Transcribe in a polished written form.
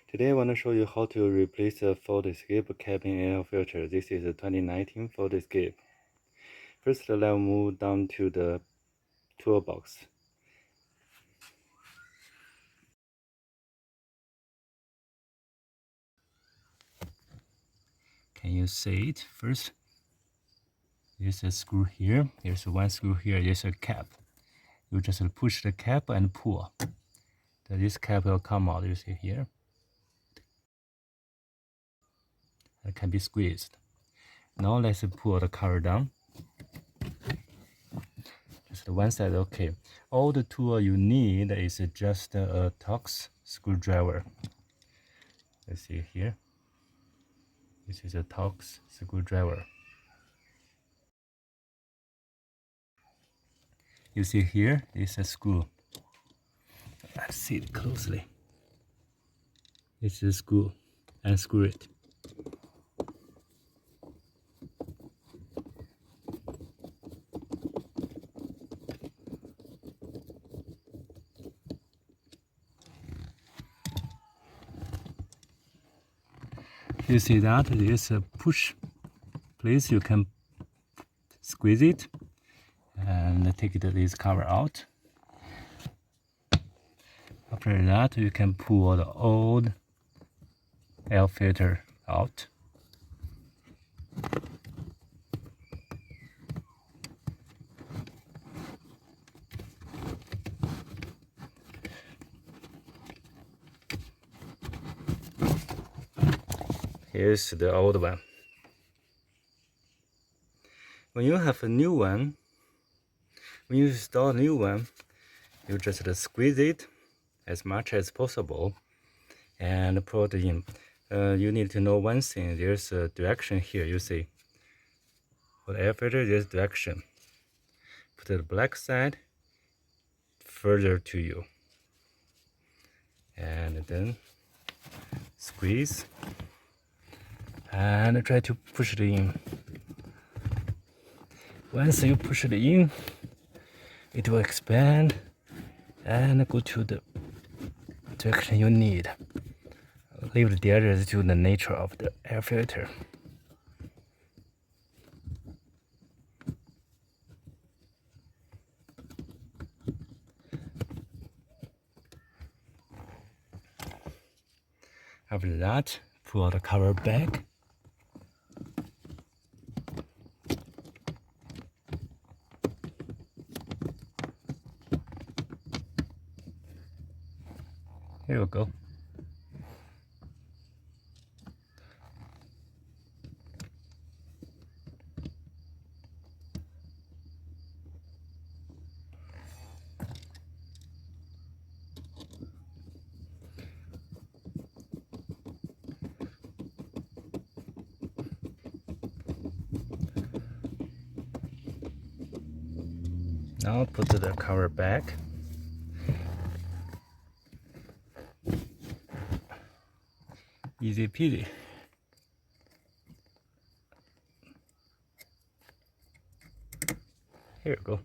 Today I want to show you how to replace a fault escape cap in air filter. This is a 2019 fault escape. First, let's move down to the toolbox. Can you see it? First, there's a screw here. There's one screw here. There's a cap. You just push the cap and pull. This cap will come out. You see here. It can be squeezed. Now let's pull the cover down. Just one side, okay. All the tool you need is just a Torx screwdriver. Let's see here. This is a Torx screwdriver. You see here is a screw. Let's see it closely. It's a screw. Unscrew it. You see that there's a push place. You can squeeze it and take this cover out. After that, you can pull the old air filter out. Here's the old one. When you have a new one, when you install a new one, you just squeeze it as much as possible and put it in. You need to know one thing. There's a direction here. You see, for the air filter, there's direction. Put the black side further to you, and then squeeze and try to push it in. Once you push it in, it will expand and go to the direction you need. Leave the others to the nature of the air filter. After that, pull the cover back. Here we go. Now put the cover back. Easy peasy. Here we go.